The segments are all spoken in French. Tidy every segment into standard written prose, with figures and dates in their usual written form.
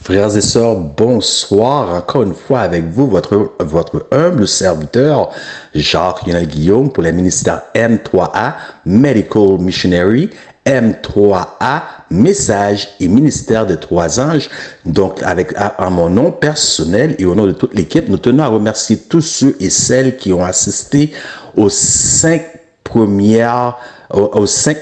Frères et sœurs, bonsoir. Encore une fois avec vous, votre humble serviteur, Jacques Lionel Guillaume, pour le ministère M3A, Medical Missionary, M3A, Message et ministère des Trois Anges. Donc, à mon nom personnel et au nom de toute l'équipe, nous tenons à remercier tous ceux et celles qui ont assisté aux 5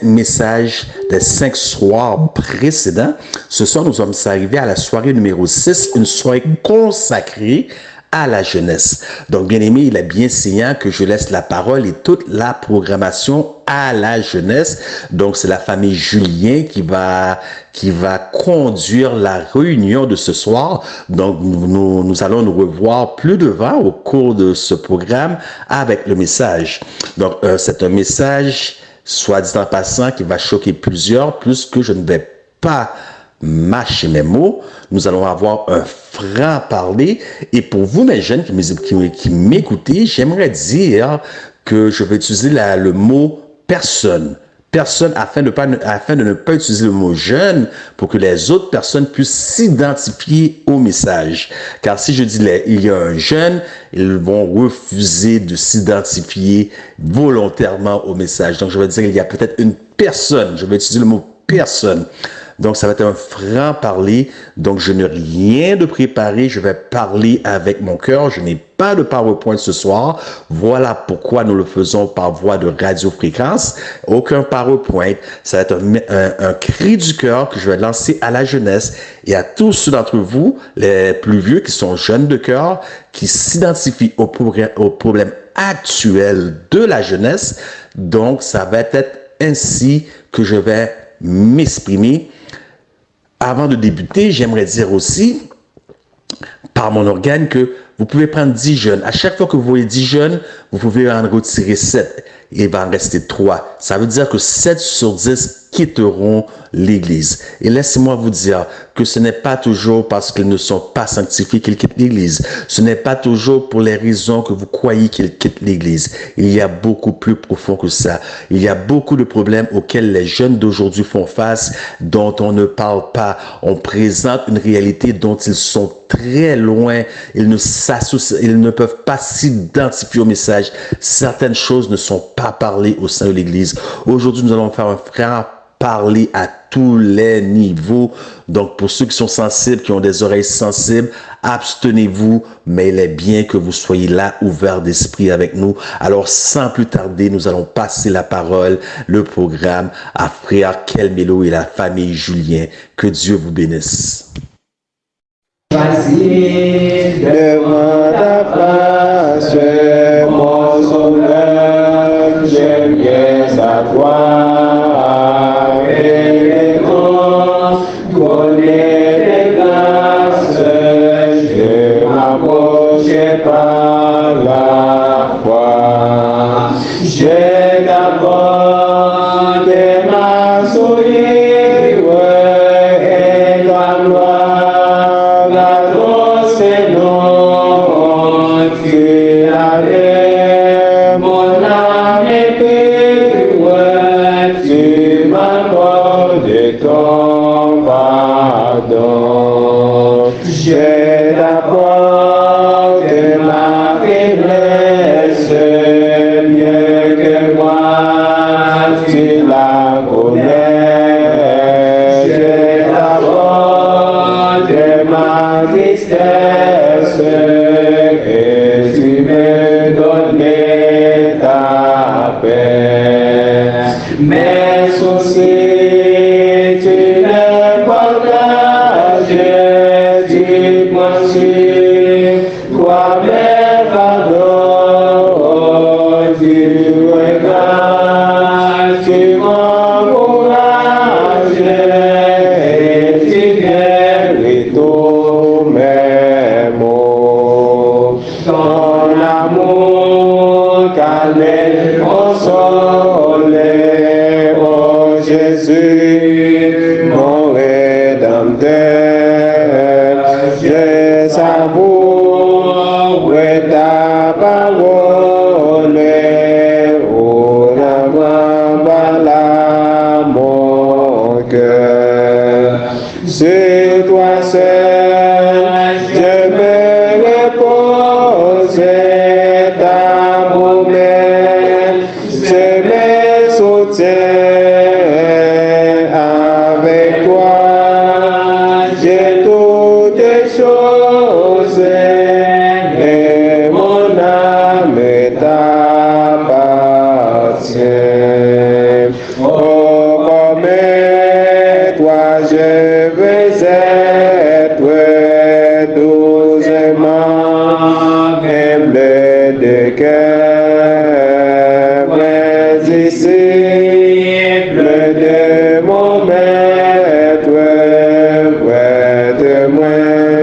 messages des 5 soirs précédents. Ce soir, nous sommes arrivés à la soirée numéro 6, une soirée consacrée à la jeunesse. Donc, bien aimé, il est bien saignant que je laisse la parole et toute la programmation à la jeunesse. Donc, c'est la famille Julien qui va conduire la réunion de ce soir. Donc, nous allons nous revoir plus devant au cours de ce programme avec le message. Donc, c'est un message, soit dit en passant, qui va choquer plusieurs, plus que je ne vais pas mâcher mes mots. Nous allons avoir un franc-parler. Et pour vous, mes jeunes qui m'écoutez, j'aimerais dire que je vais utiliser le mot personne. Personne afin de ne pas utiliser le mot jeune pour que les autres personnes puissent s'identifier au message. Car si je dis il y a un jeune, ils vont refuser de s'identifier volontairement au message. Donc je vais dire il y a peut-être une personne. Je vais utiliser le mot personne. Donc, ça va être un franc-parler. Donc, je n'ai rien de préparé. Je vais parler avec mon cœur. Je n'ai pas de PowerPoint ce soir. Voilà pourquoi nous le faisons par voie de radiofréquence. Aucun PowerPoint. Ça va être un cri du cœur que je vais lancer à la jeunesse et à tous ceux d'entre vous, les plus vieux qui sont jeunes de cœur, qui s'identifient au problème actuel de la jeunesse. Donc, ça va être ainsi que je vais m'exprimer. Avant de débuter, j'aimerais dire aussi, par mon organe, que vous pouvez prendre 10 jeunes. À chaque fois que vous voyez 10 jeunes, vous pouvez en retirer 7. Il va en rester 3. Ça veut dire que 7 sur 10 quitteront l'Église. Et laissez-moi vous dire que ce n'est pas toujours parce qu'ils ne sont pas sanctifiés qu'ils quittent l'Église. Ce n'est pas toujours pour les raisons que vous croyez qu'ils quittent l'Église. Il y a beaucoup plus profond que ça. Il y a beaucoup de problèmes auxquels les jeunes d'aujourd'hui font face, dont on ne parle pas. On présente une réalité dont ils sont très loin. Ils ne peuvent pas s'identifier au message. Certaines choses ne sont pas parlées au sein de l'Église. Aujourd'hui, nous allons faire un frère parler à tous les niveaux. Donc, pour ceux qui sont sensibles, qui ont des oreilles sensibles, abstenez-vous, mais il est bien que vous soyez là, ouverts d'esprit avec nous. Alors, sans plus tarder, nous allons passer la parole, le programme à frère Kelmelo et la famille Julien. Que Dieu vous bénisse. Voici devant ta face, mon sauveur, je viens à toi. Par la foi, j'ai d'abord de ma souillure et ta gloire, la grosse nom tu avais, mon âme est tu m'accordes ton pardon. J'ai d'abord mes soucis, tu les partages, tu penses, toi mes pardons, tu regardes, tu m'encourages, et tu guéris tous mes maux. Ton amour calme mon sol. Jésus, mon Rédempteur, je savoure ta parole, oh la voilà mon cœur. C'est toi seul je veux être doucement humble de cœur, mais disciple de mon maître, prête-moi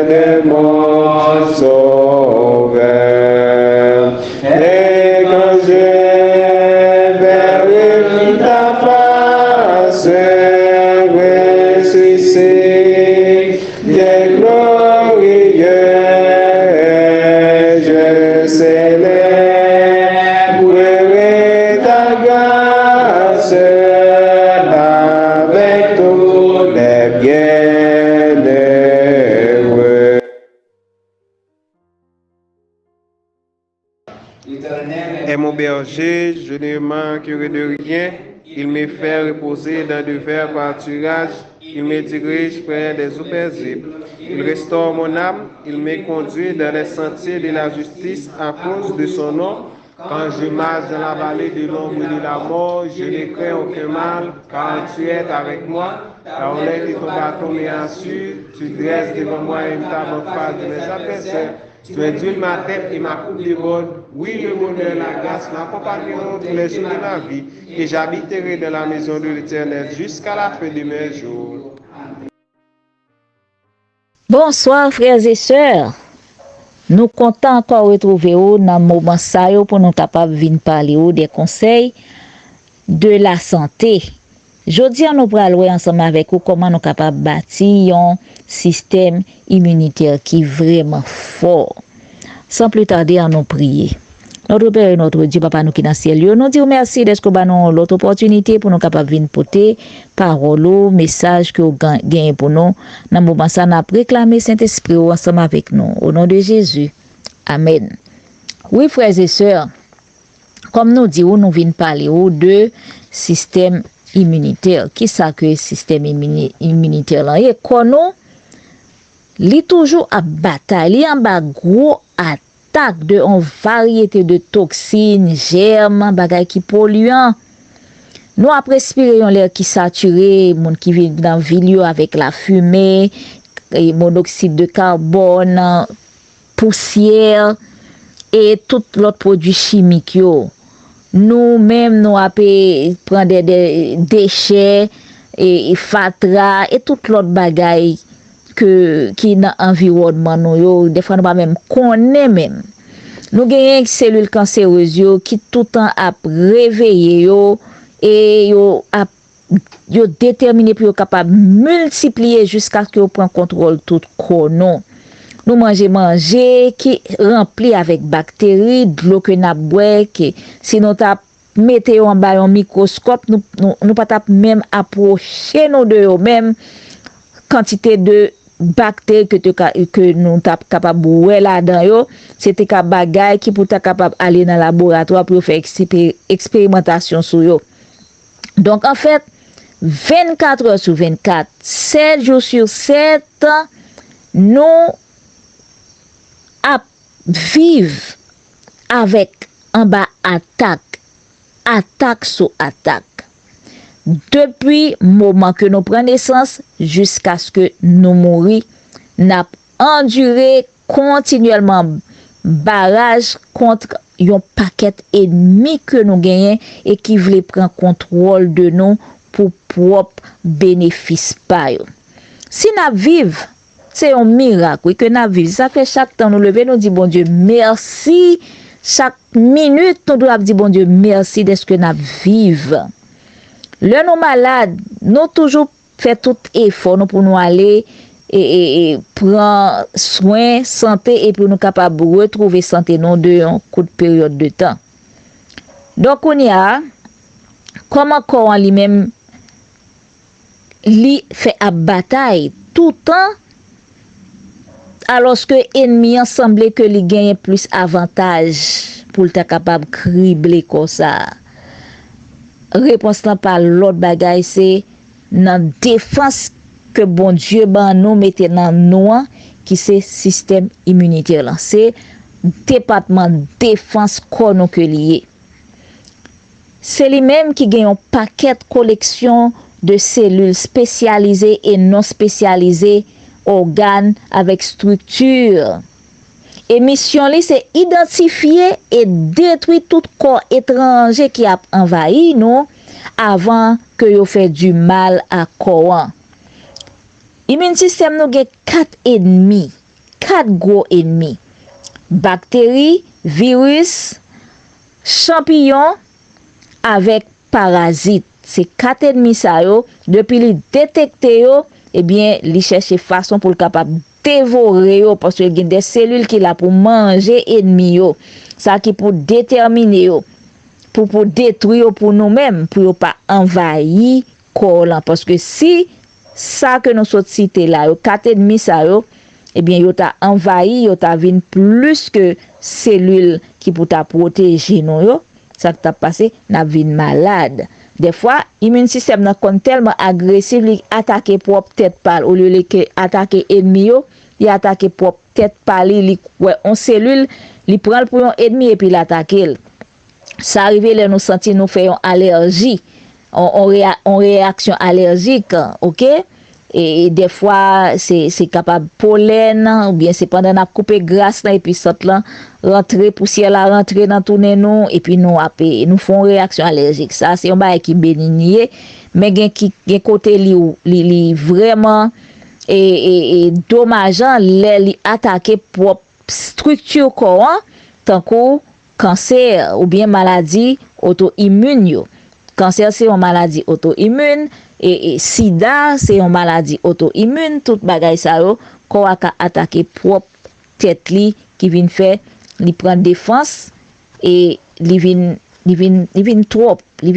de mon sauveur. Et quand je verrai ta face, ressuscité des glorieux, je célébrerai ta grâce avec tous les bienheureux. Est mon berger, je ne manquerai de rien. Il me fait reposer dans de verts pâturages. Il me dirige près des eaux paisibles. Il restaure mon âme. Il me conduit dans les sentiers de la justice à cause de son nom. Quand je marche dans la vallée de l'ombre de la mort, je ne crains aucun mal, car tu es avec moi. Ta houlette et ton bâton m'assurent. Tu dresses devant moi une table en face de mes adversaires. Tu induis ma tête et ma coupe déborde. Oui, le bonheur, la grâce m'accompagneront tous les jours de ma vie, et j'habiterai dans la maison de l'Éternel jusqu'à la fin de mes jours. Bonsoir frères et sœurs. Nous comptons encore retrouver dans le moment ça pour nous capables de parler des conseils de la santé. Aujourd'hui, nous allons ensemble avec vous comment nous sommes capables de bâtir un système immunitaire qui est vraiment fort. Sans plus tarder, à nous prier. Notre Père et notre Dieu, Papa, nous qui dans le ciel, nous disons merci d'être que nous l'autre opportunité pour nous capables de porter parole, message que vous gagnez pour nous. Dans le moment ça, nous réclamer Saint-Esprit ensemble avec nous. Au nom de Jésus. Amen. Oui, frères et sœurs, comme nous disons, nous venons parler de système immunitaire. Qui ça que le système immunitaire là? Et qu'on li toujours à bataille, li en bas gros attaque de une variété de toxines, germes, bagaille qui polluant. Nous après respirer l'air qui saturé, monde qui vit dans ville avec la fumée, et monoxyde de carbone, poussière et tout l'autre produit chimique yo. Nous-mêmes, nous avons prendre des déchets et fatra et toute l'autre bagaille qui dans l'environnement nous. Des fois, nous pas même connaître même. Nous avons des cellules cancéreuses qui tout le temps a réveillé et yo déterminé pour capable multiplier jusqu'à ce que prend contrôle tout corps. Nous manger qui rempli avec bactéries, de l'eau que n'a boire que sinon t'a mettez en bas un microscope nous pas t'a même approcher nous de eux même quantité de bactéries que nous t'a capable boire là-dedans yo c'était ka bagaille qui pour t'a capable aller dans le laboratoire pour faire expérimentation sur yo. Donc en fait 24 heures sur 24, 7 jours sur 7 nous à vivre avec en bas attaque sur attaque. Depuis le moment que nous prenons naissance jusqu'à ce que nous mourions, nous avons enduré continuellement barrage contre un paquet ennemi que nous gagnons et qui voulait prendre contrôle de nous pour propre bénéfice. Si nous vivons, c'est un miracle que nous vivons. Ça fait chaque temps nous lever, nous disons bon Dieu merci. Chaque minute nous devons dire bon Dieu merci de ce que nous vivons. Le nous malades, nous toujours fait tout effort nous pour nous aller et prendre soin santé et pour nous capables de retrouver santé non de un coup de période de temps. Donc on y a comment corps lui-même lui fait à bataille tout le temps alors que ennemi semblait que lui gagne plus avantage pour être capable de cribler comme ça. Réponse par l'autre bagaille c'est dans défense que bon Dieu ban nous mette dans nous qui c'est système immunitaire là c'est département défense corps que lié c'est lui même qui gagne un paquet de collection de cellules spécialisées et non spécialisées, organes avec structure. Et mission li c'est identifier et détruire tout corps étranger qui a envahi nous avant que yo fait du mal à corps. Immune système nous gen 4 ennemis, 4 gros ennemis. Bactéries, virus, champignons avec parasites. C'est 4 ennemis ça yo, depuis li détecter yo, eh bien, li chercher façon pour le capable dévorer yo parce qu'il y a des cellules qui là pour manger ennemi yo. Ça qui pour déterminer yo, pour détruire yo pour nous-mêmes, pour yo pas envahir corps là parce que si ça que nous sommes cité là, yo 4 ennemis ça yo, eh bien yo t'a envahi, yo t'a vinn plus que cellules qui pour t'a protéger nous yo. Ça qui t'a passé, n'a vinn malade. Des fois, immune système nan kon tellement agressif, li attaquer propre tête pâle au lieu de attaquer ennemi yo, il attaquer propre tête pâle, li ouais, on cellule, li prend pour un ennemi et puis l'attaquer. Ça arrive là nous sentir nous faisons allergie, on réaction allergique, OK? Et des fois c'est capable pollen ou bien c'est pendant n'a couper graisse là et puis ça là rentrer poussière là rentrer dans tourner nous et puis nous font réaction allergique. Ça c'est un bail qui bénigne mais gen côté li vraiment et dommageant li attaquer propre structure corps tant que cancer ou bien maladie auto-immune yo. Cancer c'est une maladie auto-immune et sida c'est une maladie auto-immune, tout bagay ça yo ko a attaquer propre tête li qui vient faire li prend défense et li vient trop li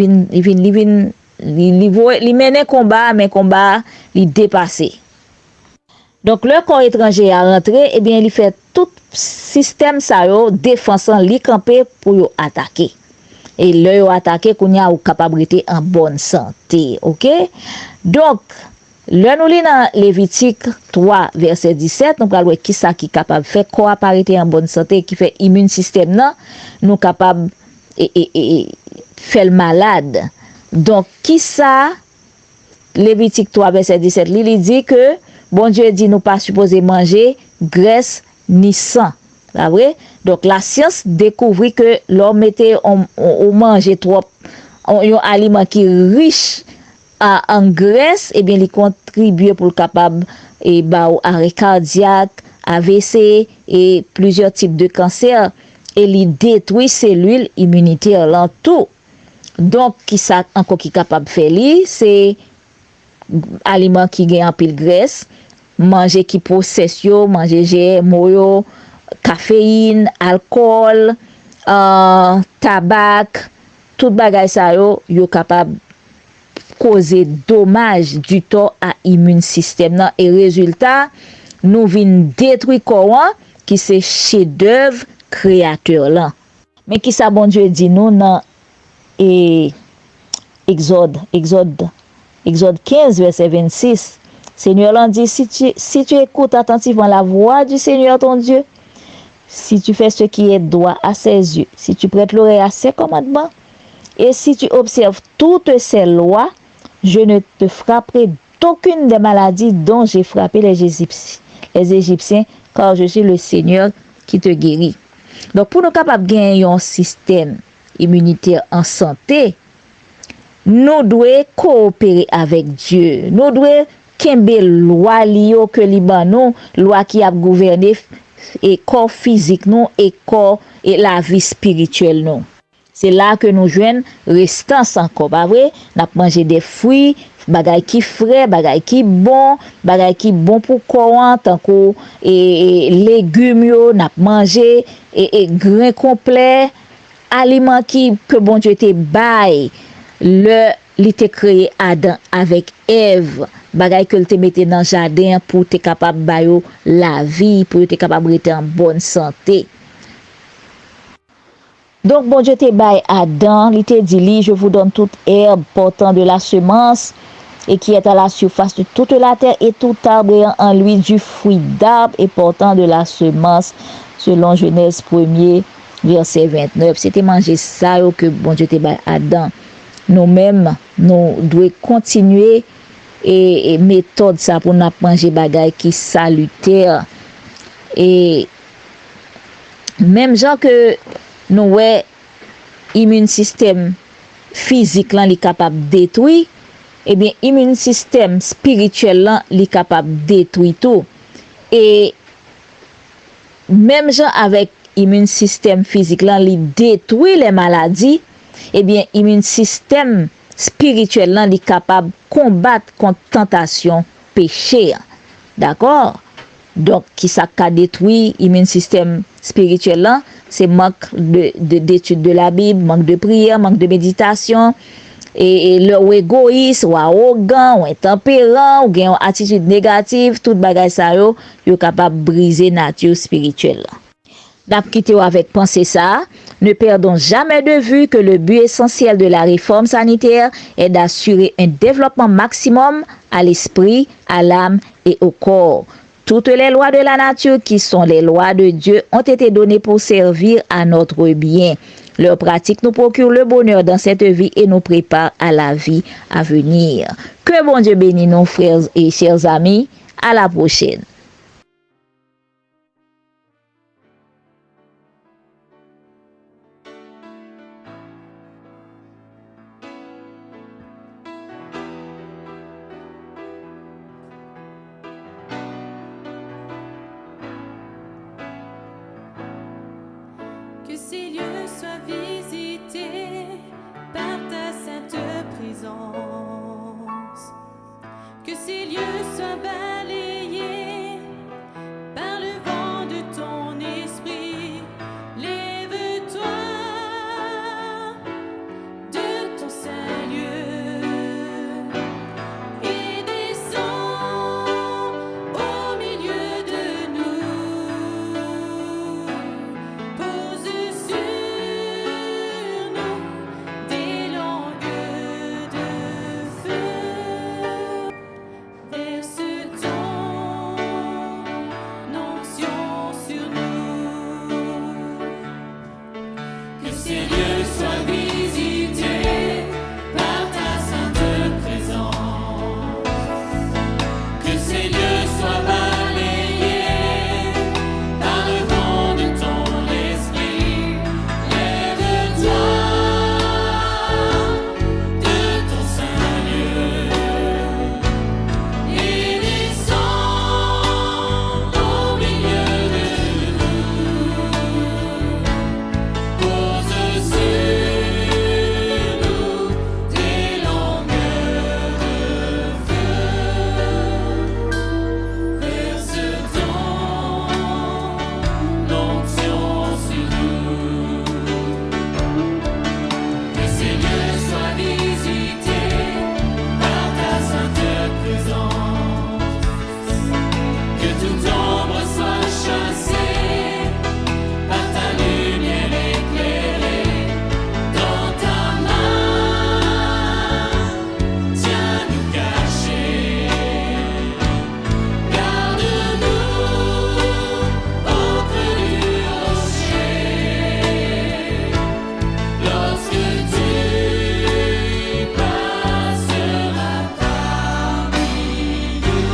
mener combat mais combat li dépasser. Donc le corps étranger a rentré et bien il fait tout système ça yo défensant li camper pour yo attaquer. Et là yo attaquer kounya ou capacité en bonne santé, OK? Donc là nous li dans Lévitique 3 verset 17, nous parlons qui ça qui capable faire corps apparaître en bonne santé qui fait immune système nan nous capable et faire malade. Donc qui ça Lévitique 3 verset 17 li dit que bon Dieu dit nous pas supposé manger graisse ni sang. Là vrai? Donc la science découvrit que l'homme était on manger trop un aliment qui est riche en graisse et bien il contribue pour le capable et ba arrêt cardiaque, AVC et plusieurs types de cancer et il détruit cellules immunitaires là tout. Donc qui ça encore qui capable faire li c'est aliment qui gagne en pile graisse, manger qui processe yo, manger GMO yo, caféine, alcool, tabac, tout bagay sa yo capable causer dommage du tort à immune système nan et résultat nous vinn détruire corps qui c'est chef-d'œuvre créateur là. Mais qui ça bon Dieu dit nous dans Exode 15 verset 26. Seigneur l'en dit si tu écoutes attentivement la voix du Seigneur ton Dieu, si tu fais ce qui est droit à ses yeux, si tu prêtes l'oreille à ses commandements, et si tu observes toutes ses lois, je ne te frapperai d'aucune des maladies dont j'ai frappé les Égyptiens, car je suis le Seigneur qui te guérit. Donc, pour nous capables de gagner un système immunitaire en santé, nous devons coopérer avec Dieu. Nous devons kembe loi liyo que Libanon, loi qui a gouverné et corps physique nous et corps et la vie spirituelle nous. C'est là que nous joignons restance encore, pas vrai? N'a manger des fruits, bagay qui frais, bagay qui bon pour corps tant que et légumes yo n'a manger et grains complets, aliments qui que bon Dieu te bail. Il te créé Adam avec Ève, bagay que te mette dans jardin pour te capable bayo la vie, pour te capable rester en bonne santé. Donc bon Dieu te bail Adam, il te dit je vous donne toute herbe portant de la semence et qui est à la surface de toute la terre et tout arbre ayant en lui du fruit d'arbre et portant de la semence selon Genèse 1er verset 29. C'était manger ça que bon Dieu te bail Adam. nous-mêmes, nous devons continuer et méthode ça pour nous manger bagay qui salutaire. Et même genre que nous ouais immune système physique là li capable détruire, eh bien immune système spirituel là li capable détruire tout. Et même genre avec immune système physique là li détruit les maladies, eh bien immune système spirituel là li capable combattre contre tentation péché. D'accord? Donc qui ça ka détruit immune système spirituel là, c'est manque d'étude de la Bible, manque de prière, manque de méditation, et leur égoïsme ou arrogant ou intempérant ou gen une attitude négative, tout bagay sa yo capable briser nature spirituelle. D'ap quitter avec penser ça, ne perdons jamais de vue que le but essentiel de la réforme sanitaire est d'assurer un développement maximum à l'esprit, à l'âme et au corps. Toutes les lois de la nature qui sont les lois de Dieu ont été données pour servir à notre bien. Leur pratique nous procure le bonheur dans cette vie et nous prépare à la vie à venir. Que bon Dieu bénisse nos frères et chers amis. À la prochaine. Que ces lieux soient visités par ta sainte présence. Que ces lieux soient balayés par le vent de ton esprit. Lève-toi de ton saint lieu et descends au milieu de nous. Pose sur nous des langues de feu. Verse ton onction sur nous. Que ces lieux soient visités par ta sainte présence. Que ces lieux soient balayés par le vent de ton esprit. Lève-toi de ton saint lieu et descends au milieu de nous. Pose sur nous tes langues de feu. Verse ton onction sur nous. Que ces lieux soient visités par ta sainte présence. Que toute ombre soit chassée par ta lumière éclairée. Dans ta main, tiens-nous cachés. Garde-nous au creux du rocher. Lorsque tu passeras parmi nous.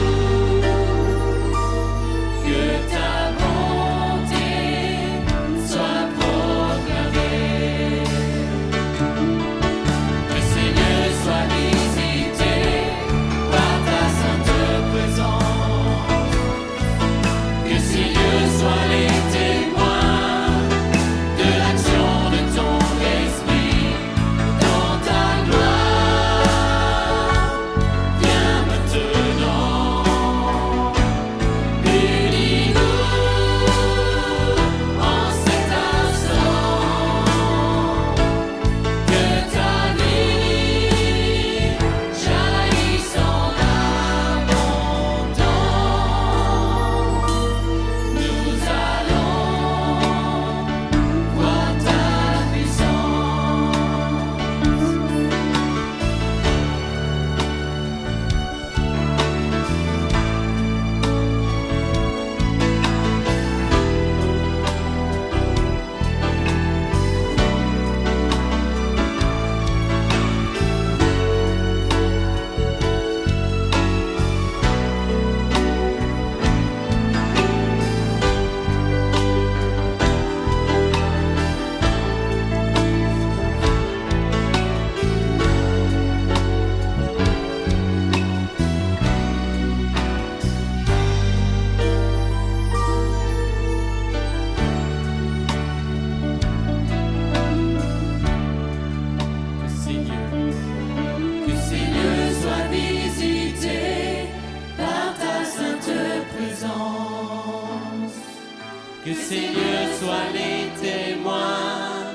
Que Seigneur soit les témoins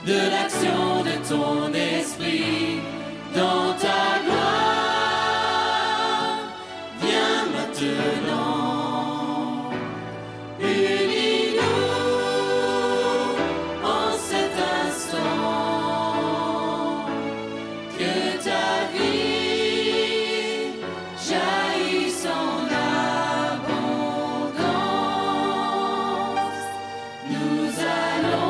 de l'action de ton esprit dans ta gloire. Viens maintenant, unis-nous en cet instant. Que ta vie jaillisse en abondance. Nous allons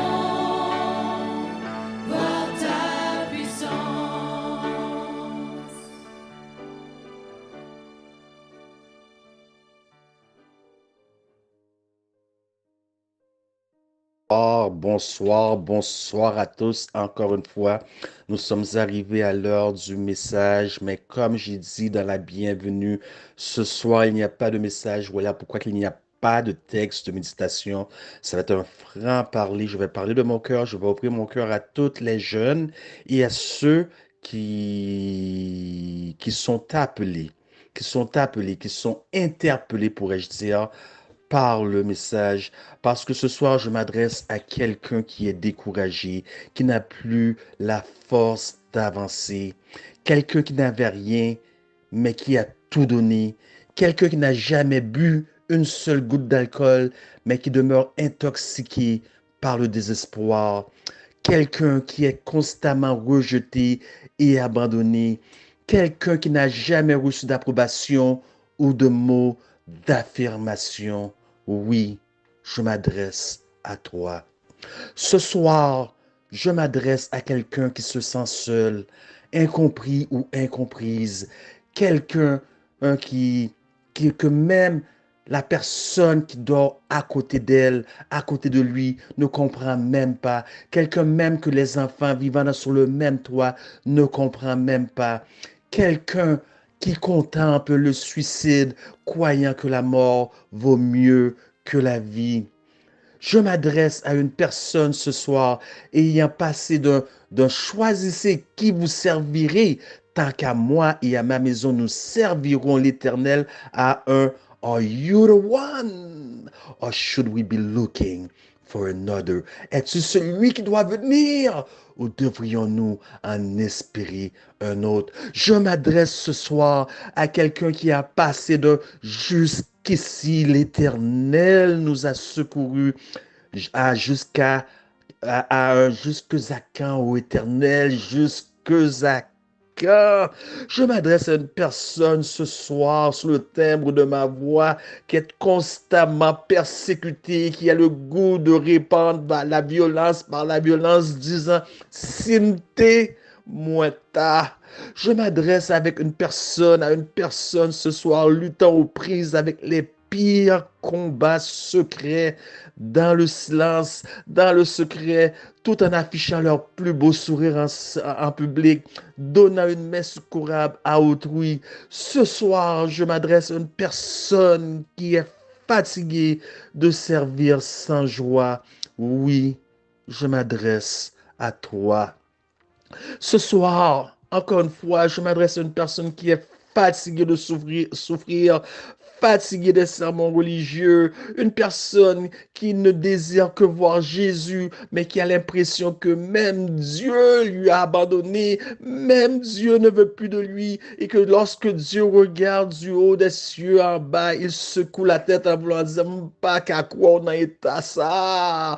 voir ta puissance. Bonsoir, bonsoir à tous. Encore une fois, nous sommes arrivés à l'heure du message, mais comme j'ai dit dans la bienvenue, ce soir, il n'y a pas de message. Voilà pourquoi il n'y a pas de texte de méditation. Ça va être un franc parler. Je vais parler de mon cœur. Je vais ouvrir mon cœur à toutes les jeunes et à ceux qui sont appelés, qui sont interpellés, pourrais-je dire, par le message, parce que ce soir, je m'adresse à quelqu'un qui est découragé, qui n'a plus la force d'avancer, quelqu'un qui n'avait rien, mais qui a tout donné, quelqu'un qui n'a jamais bu une seule goutte d'alcool, mais qui demeure intoxiqué par le désespoir, quelqu'un qui est constamment rejeté et abandonné, quelqu'un qui n'a jamais reçu d'approbation ou de mots d'affirmation. Oui, je m'adresse à toi. Ce soir, je m'adresse à quelqu'un qui se sent seul, incompris ou incomprise, quelqu'un que même la personne qui dort à côté d'elle, à côté de lui, ne comprend même pas, quelqu'un même que les enfants vivant sur le même toit ne comprend même pas, quelqu'un qui contemple le suicide, croyant que la mort vaut mieux que la vie. Je m'adresse à une personne ce soir, ayant passé d'un choisissez qui vous servirez, tant qu'à moi et à ma maison, nous servirons l'Éternel, à un Are you the one? Or should we be looking for another? Es-tu celui qui doit venir? Ou devrions-nous en espérer un autre? Je m'adresse ce soir à quelqu'un qui a passé de jusqu'ici, l'Éternel nous a secourus, jusqu'à quand, ô Éternel, jusque à quand? Je m'adresse à une personne ce soir, sous le timbre de ma voix, qui est constamment persécutée, qui a le goût de répandre la violence par la violence, disant Sinte Muerta. Je m'adresse à une personne ce soir, luttant aux prises avec les pires combats secrets, dans le silence, dans le secret, tout en affichant leur plus beau sourire en public, donnant une main secourable à autrui. Ce soir, je m'adresse à une personne qui est fatiguée de servir sans joie. Oui, je m'adresse à toi. Ce soir, encore une fois, je m'adresse à une personne qui est fatiguée de souffrir, fatiguée des sermons religieux, une personne qui ne désire que voir Jésus, mais qui a l'impression que même Dieu lui a abandonné, même Dieu ne veut plus de lui, et que lorsque Dieu regarde du haut des cieux en bas, il secoue la tête en voulant dire, pas qu'à quoi on a été ça,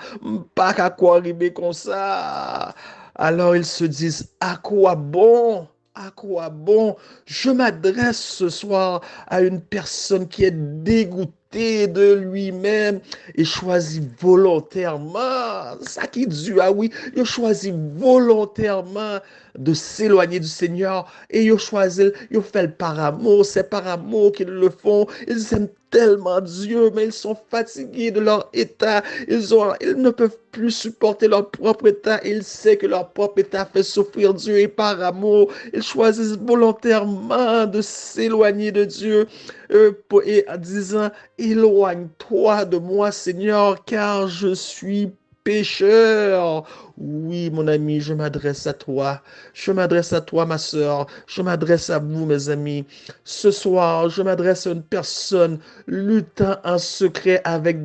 pas qu'à quoi arriver comme ça. Alors ils se disent, à quoi bon? À quoi bon? Je m'adresse ce soir à une personne qui est dégoûtée de lui-même et choisit volontairement, ça qui dit, ah oui, il choisit volontairement de s'éloigner du Seigneur et il choisit, il fait le par amour, c'est par amour qu'ils le font, ils aiment tellement Dieu, mais ils sont fatigués de leur état, ils ne peuvent plus supporter leur propre état, ils savent que leur propre état fait souffrir Dieu et par amour, ils choisissent volontairement de s'éloigner de Dieu et en disant, éloigne-toi de moi Seigneur, car je suis pécheurs. Oui, mon ami, je m'adresse à toi. Je m'adresse à toi, ma sœur. Je m'adresse à vous, mes amis. Ce soir, je m'adresse à une personne luttant en secret avec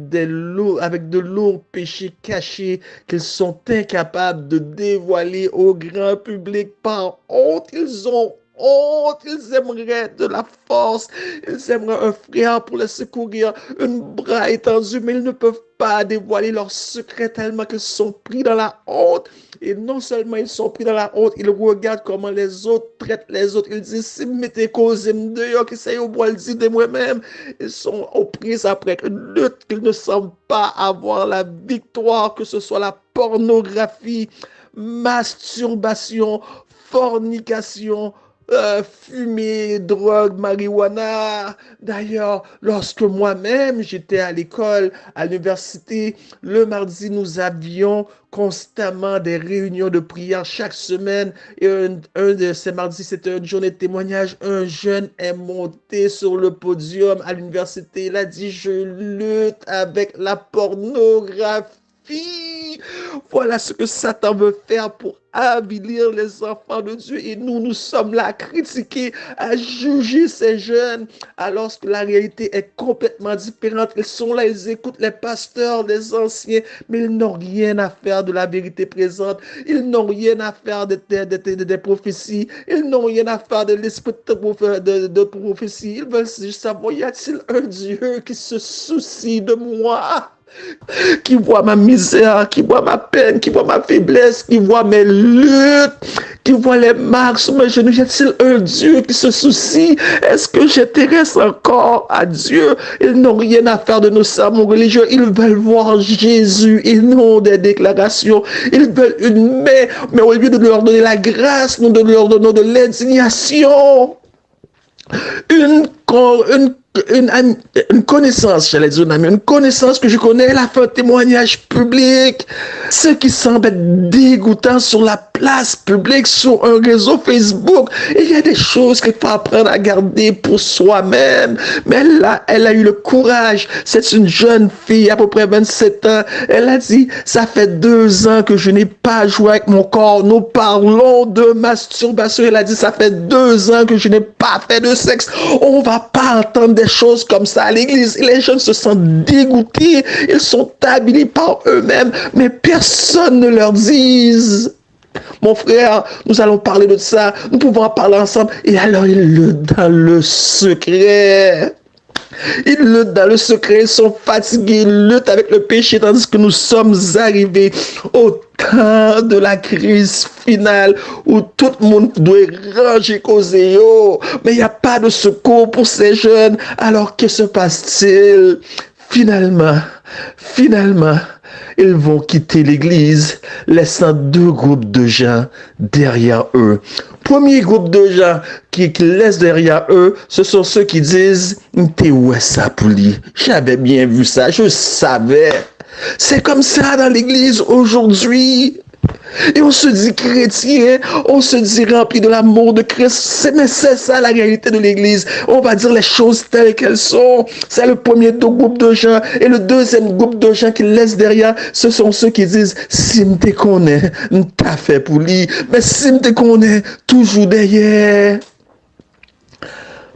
avec de lourds péchés cachés qu'ils sont incapables de dévoiler au grand public par honte. Ils ont honte, ils aimeraient de la force, ils aimeraient un frère pour les secourir, une bras étendue, mais ils ne peuvent pas dévoiler leurs secrets tellement qu'ils sont pris dans la honte. Et non seulement ils sont pris dans la honte, ils regardent comment les autres traitent les autres. Ils disent, si mettez cause dehors, qui c'est au bois le dit de moi-même. Ils sont aux prises après une lutte qu'ils ne semblent pas avoir la victoire, que ce soit la pornographie, masturbation, fornication, fumée, drogue, marijuana. D'ailleurs, lorsque moi-même j'étais à l'école, à l'université, le mardi, nous avions constamment des réunions de prière chaque semaine. Et un de ces mardis, c'était une journée de témoignage. Un jeune est monté sur le podium à l'université. Il a dit, je lutte avec la pornographie. Voilà ce que Satan veut faire pour avilir les enfants de Dieu. Et nous sommes là à critiquer, à juger ces jeunes, alors que la réalité est complètement différente. Ils sont là, ils écoutent les pasteurs, les anciens, mais ils n'ont rien à faire de la vérité présente. Ils n'ont rien à faire des prophéties. Ils n'ont rien à faire de l'esprit de prophétie. Ils veulent juste savoir, y a-t-il un Dieu qui se soucie de moi? Qui voit ma misère, qui voit ma peine, qui voit ma faiblesse, qui voit mes luttes, qui voit les marques sur mes genoux. Y a-t-il un Dieu qui se soucie? Est-ce que j'intéresse encore à Dieu? Ils n'ont rien à faire de nos sermons religieux. Ils veulent voir Jésus et non des déclarations. Ils veulent une main, mais au lieu de leur donner la grâce, nous leur donnons de l'indignation. Une connaissance, j'allais dire une connaissance que je connais, elle a fait un témoignage public. Ce qui semble être dégoûtant sur la place publique, sur un réseau Facebook. Et il y a des choses qu'il faut apprendre à garder pour soi-même. Mais elle a eu le courage. C'est une jeune fille, à peu près 27 ans. Elle a dit, ça fait 2 ans que je n'ai pas joué avec mon corps. Nous parlons de masturbation. Elle a dit, ça fait 2 ans que je n'ai pas fait de sexe. On va pas entendre des choses comme ça à l'église. Et les jeunes se sentent dégoûtés. Ils sont habités par eux-mêmes. Mais personne ne leur dise. Mon frère, nous allons parler de ça. Nous pouvons en parler ensemble. Et alors, ils luttent dans le secret. Ils luttent dans le secret. Ils sont fatigués. Ils luttent avec le péché. Tandis que nous sommes arrivés au temps de la crise finale où tout le monde doit ranger causer. Mais il n'y a pas de secours pour ces jeunes. Alors, que se passe-t-il? Finalement, ils vont quitter l'église, laissant 2 groupes de gens derrière eux. Premier groupe de gens qui laissent derrière eux, ce sont ceux qui disent « T'es où ça, Pouli? J'avais bien vu ça, je savais. » C'est comme ça dans l'église aujourd'hui. Et on se dit chrétien, on se dit rempli de l'amour de Christ. Mais c'est ça la réalité de l'église. On va dire les choses telles qu'elles sont. C'est le premier groupe de gens. Et le deuxième groupe de gens qui laissent derrière, ce sont ceux qui disent, si me te connais, t'as fait pour lui. Mais si me te connais, toujours derrière.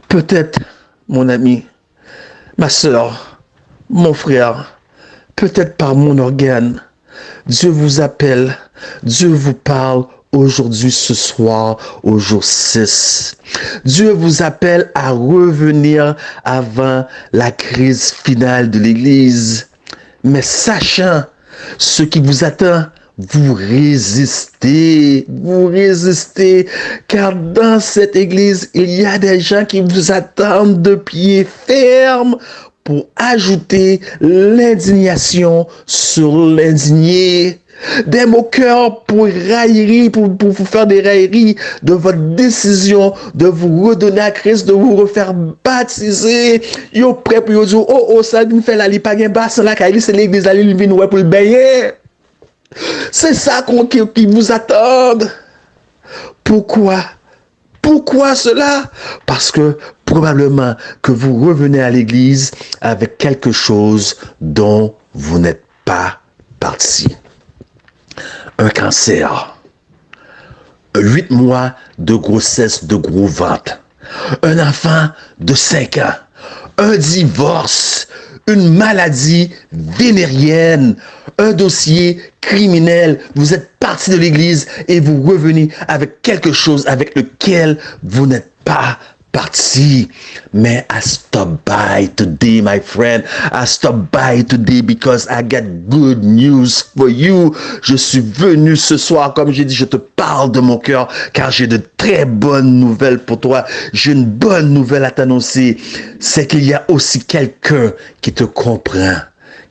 Peut-être, mon ami, ma soeur, mon frère, peut-être par mon organe, Dieu vous appelle, Dieu vous parle aujourd'hui, ce soir, au jour 6. Dieu vous appelle à revenir avant la crise finale de l'Église. Mais sachant ce qui vous attend, vous résistez, car dans cette Église, il y a des gens qui vous attendent de pied ferme pour ajouter l'indignation sur l'indigné. Des moqueurs pour raillerie, pour vous faire des railleries de votre décision de vous redonner à Christ, de vous refaire baptiser. Yo prêt pour dire, oh, ça me fait la li pa gen bassin la kaili, c'est l'église la li vin ouais pour le baigner. C'est ça qui vous attendent. Pourquoi cela? Parce que probablement que vous revenez à l'église avec quelque chose dont vous n'êtes pas parti. un cancer, 8 mois de grossesse de gros ventre, un enfant de 5 ans, un divorce, une maladie vénérienne, un dossier criminel. Vous êtes parti de l'église et vous revenez avec quelque chose avec lequel vous n'êtes pas parti. Mais I stop by today, my friend. I stop by today because I got good news for you. Je suis venu ce soir, comme j'ai dit, je te parle de mon cœur, car j'ai de très bonnes nouvelles pour toi. J'ai une bonne nouvelle à t'annoncer. C'est qu'il y a aussi quelqu'un qui te comprend,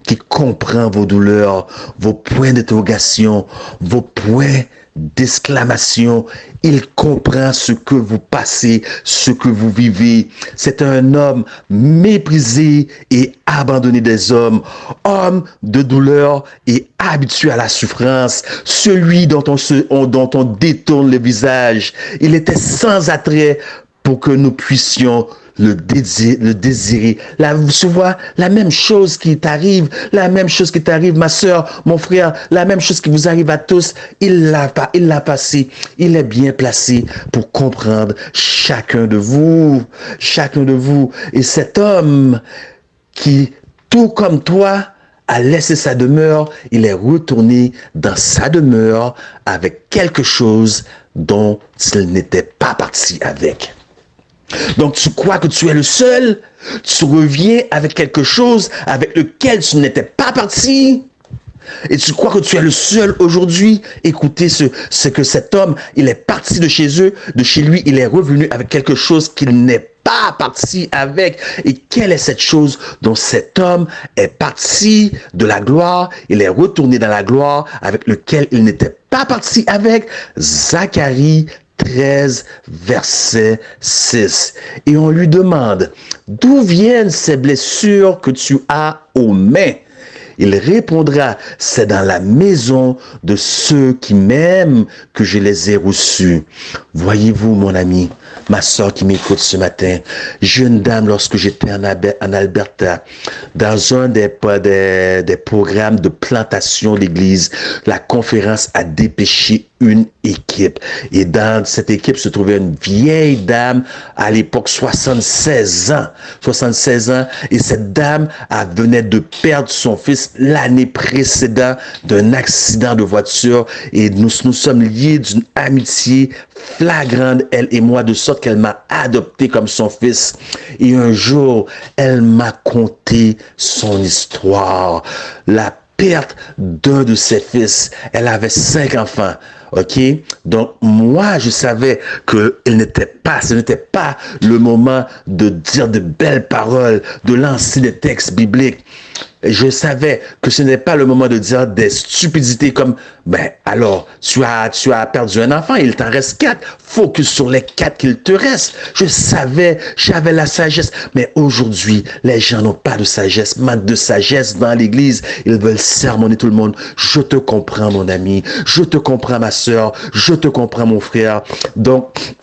qui comprend vos douleurs, vos points d'interrogation, vos points d'exclamation. Il comprend ce que vous passez, ce que vous vivez. C'est un homme méprisé et abandonné des hommes, homme de douleur et habitué à la souffrance, celui dont on détourne le visage. Il était sans attrait pour que nous puissions le désirer. Tu vois, la même chose qui t'arrive, ma soeur, mon frère, la même chose qui vous arrive à tous, il l'a passé. Il est bien placé pour comprendre chacun de vous. Et cet homme qui, tout comme toi, a laissé sa demeure, il est retourné dans sa demeure avec quelque chose dont il n'était pas parti avec. Donc tu crois que tu es le seul, tu reviens avec quelque chose avec lequel tu n'étais pas parti, et tu crois que tu es le seul aujourd'hui. Écoutez ce que cet homme, il est parti de chez lui, il est revenu avec quelque chose qu'il n'est pas parti avec. Et quelle est cette chose dont cet homme est parti de la gloire, il est retourné dans la gloire avec lequel il n'était pas parti avec? Zacharie 13, verset 6. Et on lui demande, d'où viennent ces blessures que tu as aux mains? Il répondra, c'est dans la maison de ceux qui m'aiment que je les ai reçus. Voyez-vous, mon ami, ma soeur qui m'écoute ce matin, jeune dame, lorsque j'étais en Alberta, dans un des programmes de plantation d'église, la conférence a dépêché une équipe. Et dans cette équipe se trouvait une vieille dame, à l'époque 76 ans. Et cette dame venait de perdre son fils l'année précédente d'un accident de voiture. Et nous sommes liés d'une amitié flagrante, elle et moi, de sorte qu'elle m'a adopté comme son fils. Et un jour, elle m'a conté son histoire. La perte d'un de ses fils. Elle avait 5 enfants. OK? Donc, moi, je savais que ce n'était pas le moment de dire de belles paroles, de lancer des textes bibliques. Je savais que ce n'est pas le moment de dire des stupidités comme, alors, tu as perdu un enfant, il t'en reste 4. Focus sur les 4 qu'il te reste. Je savais, j'avais la sagesse. Mais aujourd'hui, les gens n'ont pas de sagesse, manque de sagesse dans l'église. Ils veulent sermonner tout le monde. Je te comprends, mon ami. Je te comprends, ma soeur. Je te comprends, mon frère. Donc,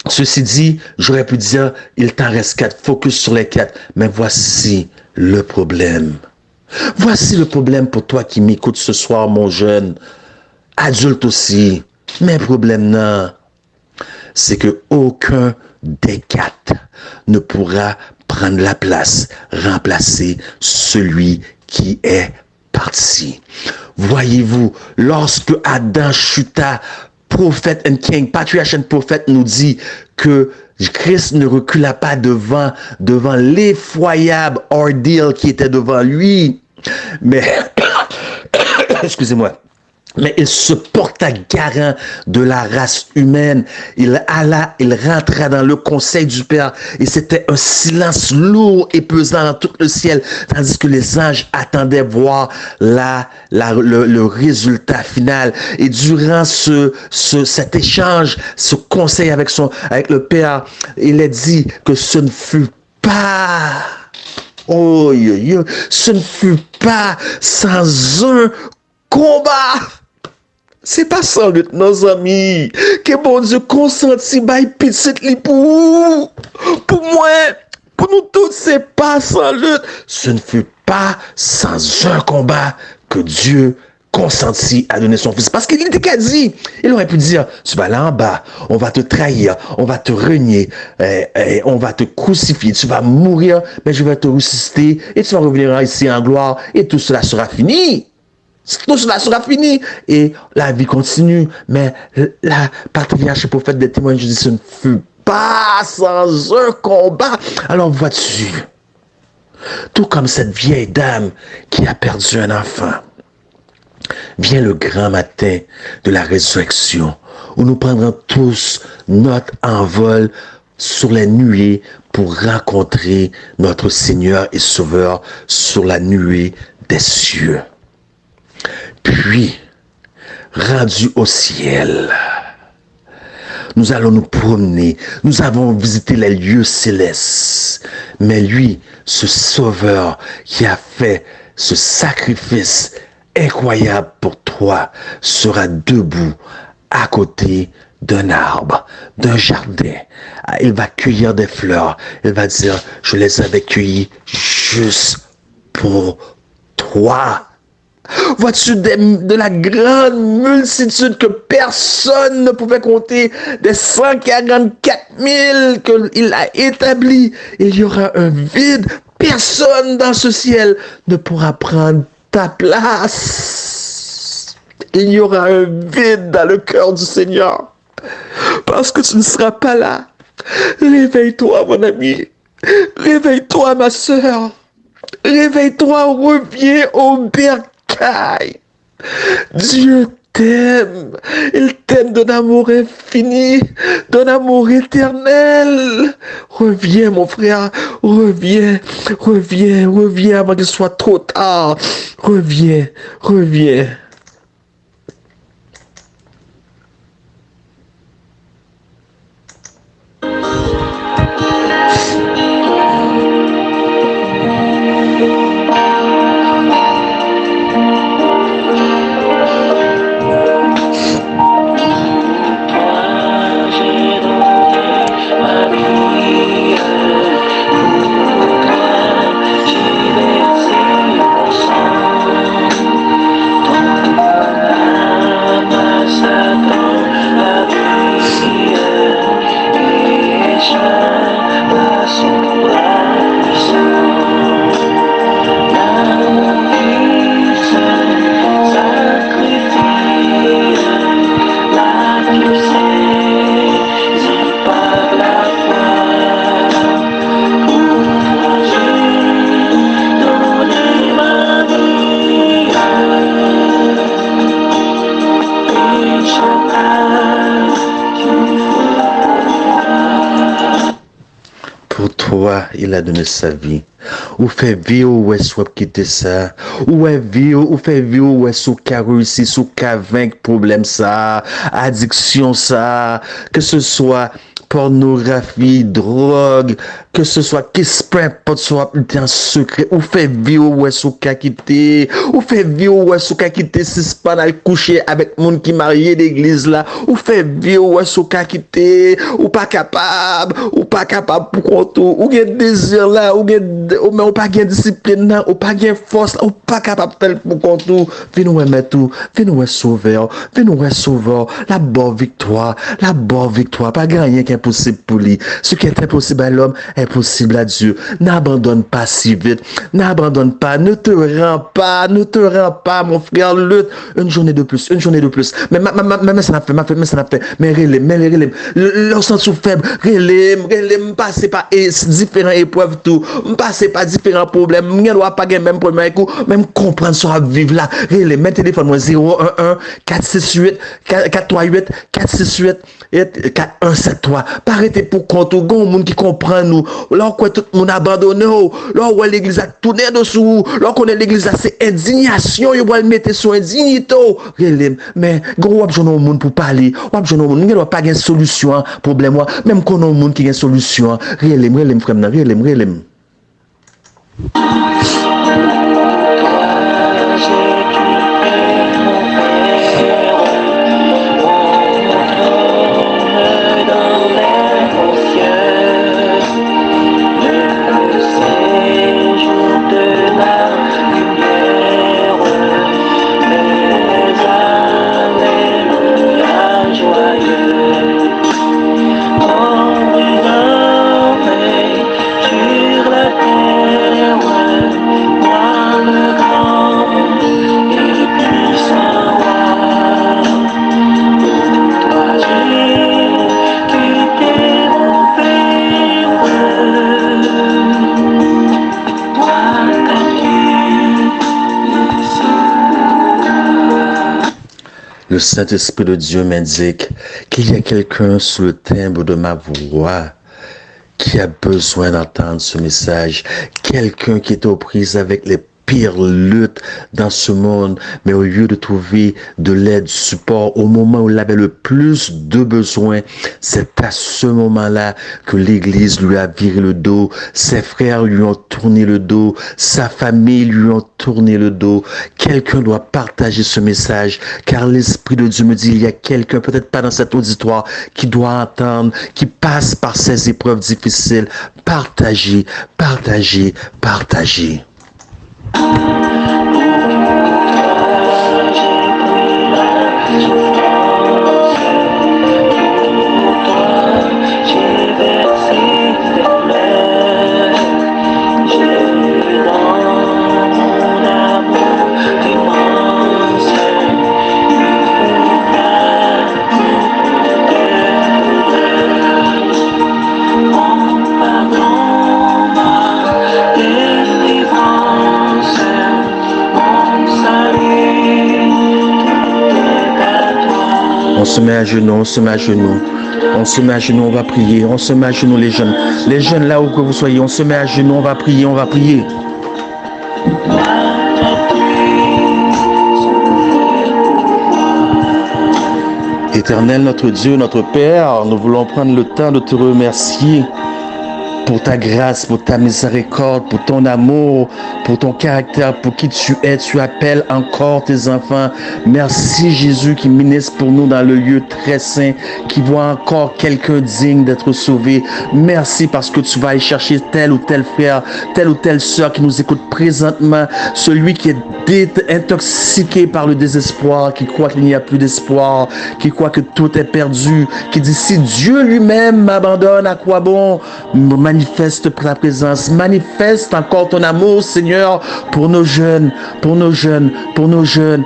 ceci dit, j'aurais pu dire, il t'en reste 4. Focus sur les 4. Mais voici le problème. Voici le problème pour toi qui m'écoute ce soir, mon jeune. Adulte aussi. Mais problème, non. C'est que aucun des 4 ne pourra prendre la place, remplacer celui qui est parti. Voyez-vous, lorsque Adam chuta, prophète and king, patriarch and prophète nous dit que Christ ne recula pas devant l'effroyable ordeal qui était devant lui. Mais, excusez-moi, mais il se porta garant de la race humaine. Il rentra dans le conseil du Père et c'était un silence lourd et pesant dans tout le ciel, tandis que les anges attendaient voir le résultat final. Et durant cet échange, ce conseil avec le Père, il est dit que ce ne fut pas, ce ne fut pas sans un combat. C'est pas sans lutte, nos amis, que bon Dieu consenti by petite li pour moi, pour nous tous, c'est pas sans lutte. Ce ne fut pas sans un combat que Dieu consenti à donner son fils. Parce qu'il était qu'à dire, il aurait pu dire, tu vas là en bas, on va te trahir, on va te renier, on va te crucifier, tu vas mourir, mais je vais te ressusciter et tu vas revenir ici en gloire et tout cela sera fini. Tout cela sera fini et la vie continue. Mais la patriarche prophète des témoins, je dis, ce ne fut pas sans un combat. Alors vois-tu, tout comme cette vieille dame qui a perdu un enfant, vient le grand matin de la résurrection, où nous prendrons tous notre envol sur les nuées pour rencontrer notre Seigneur et Sauveur sur la nuée des cieux. Puis, rendus au ciel, nous allons nous promener, nous avons visité les lieux célestes. Mais lui, ce Sauveur qui a fait ce sacrifice incroyable pour toi, sera debout à côté d'un arbre, d'un jardin. Il va cueillir des fleurs. Il va dire, je les avais cueillies juste pour toi. Vois-tu de la grande multitude que personne ne pouvait compter, des 144 000 qu'il a établis, il y aura un vide. Personne dans ce ciel ne pourra prendre ta place. Il y aura un vide dans le cœur du Seigneur. Parce que tu ne seras pas là. Réveille-toi, mon ami. Réveille-toi, ma sœur. Réveille-toi, reviens au bercail. Dieu t'aime. Il t'aime d'un amour infini, d'un amour éternel. Reviens, mon frère. Reviens avant qu'il soit trop tard. Reviens. Il a donné sa vie. Ou fait vivre ou est soit quitter ça. Ou fait vivre ou est sous qu'a réussi, sous qu'a vaincre problème ça, addiction ça, que ce soit pornographie, drogue, que ce soit qu'est-ce peu importe soit un secret, ou fait vivre ou est sous qu'a quitter, ou fait vivre ou est sous qu'a quitter si c'est pas d'aller coucher avec monde qui marié d'église là, ou fait vivre ou est sous qu'a quitter, ou pas capable pour compte ou gen désir là, ou pas gen discipline là, ou pas gen force là, ou pas capable faire pour compte vinn nous mettre tout, vinn nous sauveur, la bonne victoire, pas gagner qui est possible pour lui. Ce qui est impossible à l'homme est possible à Dieu. N'abandonne pas si vite. N'abandonne pas. Ne te rends pas, mon frère. Lutte. Une journée de plus. Mais ça n'a fait. Mais relève. Lorsqu'on est faible, relève. Passez pas différentes épreuves tout. Passez pas différents problèmes. Ne doit pas gagner même problème. Même comprendre ça vivre là. Relève. Mets téléphone 011 468 438 468 4173. Pas arrêter pour compte au grand monde qui comprend nous. Là quoi tout le monde abandonné. Là où l'église a tourné dessous. Là qu'on est l'église a c'est indignation, il va le mettre sur indignité. Mais gros wap jono monde pour parler. Wap jono monde, il doit pas gain solution problème moi. Même qu'on a un monde qui gain solution. Relève frère, relève. Le Saint-Esprit de Dieu m'indique qu'il y a quelqu'un sous le timbre de ma voix qui a besoin d'entendre ce message. Quelqu'un qui est aux prises avec les pires luttes dans ce monde, mais au lieu de trouver de l'aide, du support, au moment où il avait le plus de besoin, c'est à ce moment-là que l'Église lui a viré le dos, ses frères lui ont tourné le dos, sa famille lui ont tourné le dos. Quelqu'un doit partager ce message, car l'Esprit de Dieu me dit, il y a quelqu'un, peut-être pas dans cet auditoire, qui doit entendre, qui passe par ces épreuves difficiles. Partagez, partagez, partagez. On se met à genoux, on se met à genoux, on se met à genoux, on va prier, on se met à genoux les jeunes là où que vous soyez, on se met à genoux, on va prier, on va prier. Éternel notre Dieu, notre Père, nous voulons prendre le temps de te remercier pour ta grâce, pour ta miséricorde, pour ton amour, pour ton caractère, pour qui tu es. Tu appelles encore tes enfants. Merci Jésus qui ministre pour nous dans le lieu très saint, qui voit encore quelqu'un digne d'être sauvé. Merci parce que tu vas aller chercher tel ou tel frère, telle ou telle sœur qui nous écoute présentement, celui qui est intoxiqué par le désespoir, qui croit qu'il n'y a plus d'espoir, qui croit que tout est perdu, qui dit si Dieu lui-même m'abandonne, à quoi bon? Manifeste ta présence, manifeste encore ton amour, Seigneur, pour nos jeunes, pour nos jeunes, pour nos jeunes.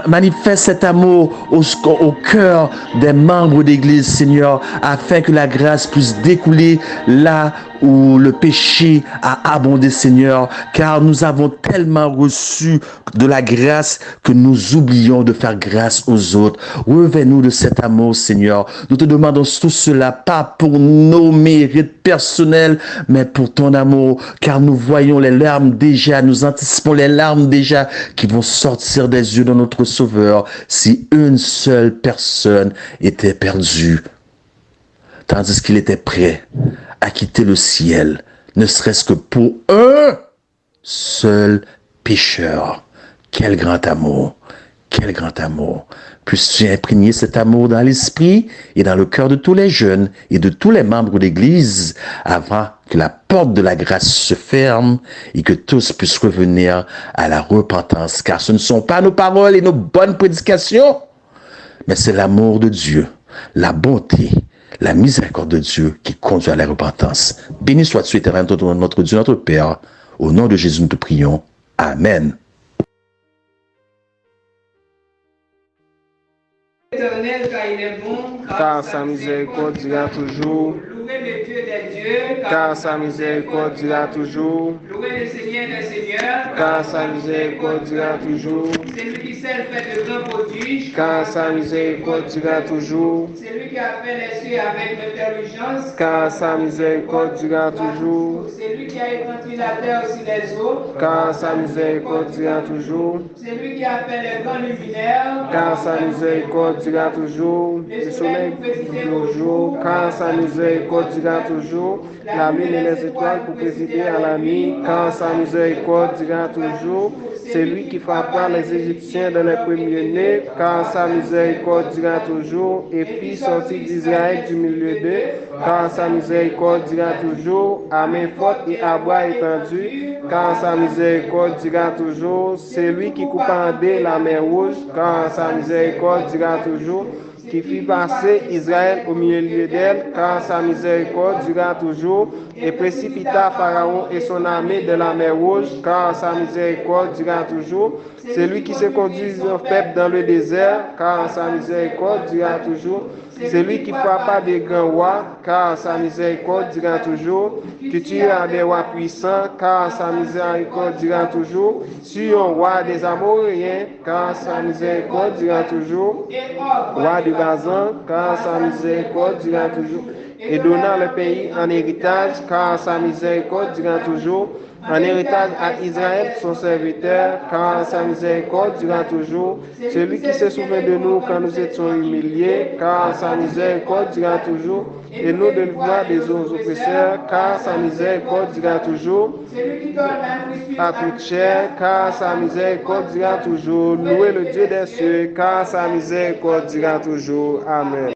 Manifeste cet amour au cœur des membres d'Église, Seigneur, afin que la grâce puisse découler là où le péché a abondé, Seigneur, car nous avons tellement reçu de la grâce que nous oublions de faire grâce aux autres. Revêt-nous de cet amour, Seigneur. Nous te demandons tout cela, pas pour nos mérites personnels, mais pour ton amour, car nous voyons les larmes déjà, nous anticipons les larmes déjà qui vont sortir des yeux de notre Sauveur si une seule personne était perdue, tandis qu'il était prêt à quitter le ciel, ne serait-ce que pour un seul pécheur. Quel grand amour, quel grand amour. Puisses-tu imprégner cet amour dans l'esprit et dans le cœur de tous les jeunes et de tous les membres de l'Église avant que la porte de la grâce se ferme et que tous puissent revenir à la repentance. Car ce ne sont pas nos paroles et nos bonnes prédications, mais c'est l'amour de Dieu, la bonté, la miséricorde de Dieu qui conduit à la repentance. Béni sois-tu, éternel, notre Dieu, notre Père. Au nom de Jésus, nous te prions. Amen. Éternel, car il est bon, Car sa miséricorde dura toujours. louez le Dieu des dieux, Car sa miséricorde dura toujours. louez le Seigneur des seigneurs, Car sa miséricorde dura toujours. c'est lui qui seul fait de grands prodiges, Car sa miséricorde dura toujours. c'est lui qui a fait les cieux avec l'intelligence, Car sa miséricorde dura toujours. c'est lui qui a étendu la terre sur les eaux, Car sa miséricorde dura toujours. c'est lui qui a fait les grands luminaires, Car sa miséricorde dura toujours. Le soleil le jour. Car sa miséricorde dura toujours. La lune et les étoiles pour présider à la nuit. Car sa miséricorde dura toujours. C'est lui qui frappa les Égyptiens dans les premiers-nés. Car sa miséricorde dura toujours. Et fit sortir d'Israël du milieu d'eux. Car sa miséricorde dura toujours. À main forte et à bras étendus. Car sa miséricorde dura toujours. C'est lui qui coupa en deux la mer rouge. Car sa miséricorde dura toujours. qui fit passer Israël au milieu d'elle, car sa miséricorde dura toujours, et précipita Pharaon et son armée de la mer Rouge, car sa miséricorde dura toujours. C'est lui qui se conduit au peuple dans le désert, car sa miséricorde dura toujours. C'est lui qui frappa des grands rois, car sa miséricorde dura toujours. Qui tua des rois puissants, car sa miséricorde dura toujours. Sur un roi des Amoréens, car sa miséricorde dura toujours. Roi de Bazan, car sa miséricorde dura toujours. Et donna le pays en héritage, car sa miséricorde dura toujours. En héritage à Israël, son serviteur, car sa miséricorde dura toujours. Celui qui se souvient de nous quand nous étions humiliés, car sa miséricorde dura toujours. Et nous délivra des oppresseurs, car sa miséricorde dura toujours. Celui qui donne un fruit À toute chair, car sa miséricorde dura toujours. Louez le Dieu des cieux, car sa miséricorde dura toujours. Amen.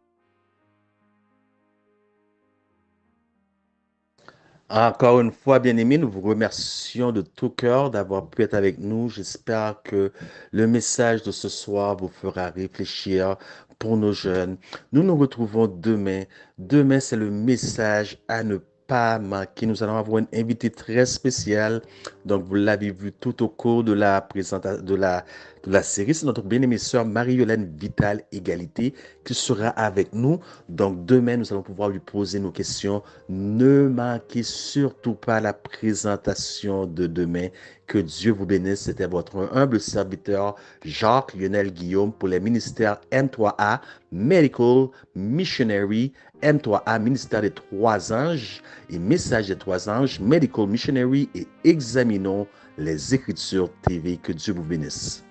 Encore une fois, bien-aimés, nous vous remercions de tout cœur d'avoir pu être avec nous. J'espère que le message de ce soir vous fera réfléchir pour nos jeunes. Nous nous retrouvons demain. Demain, c'est le message à ne pas manquer. Nous allons avoir une invitée très spéciale. Donc, vous l'avez vu tout au cours de la présentation de la série. C'est notre bien-aimée sœur Marie-Hélène Vital Égalité qui sera avec nous. Donc, demain, nous allons pouvoir lui poser nos questions. Ne manquez surtout pas la présentation de demain. Que Dieu vous bénisse. C'était votre humble serviteur Jacques Lionel Guillaume pour les ministères M3A, Medical Missionary, M3A, ministère des Trois Anges et Message des Trois Anges, Medical Missionary et Examinons les Écritures TV. Que Dieu vous bénisse.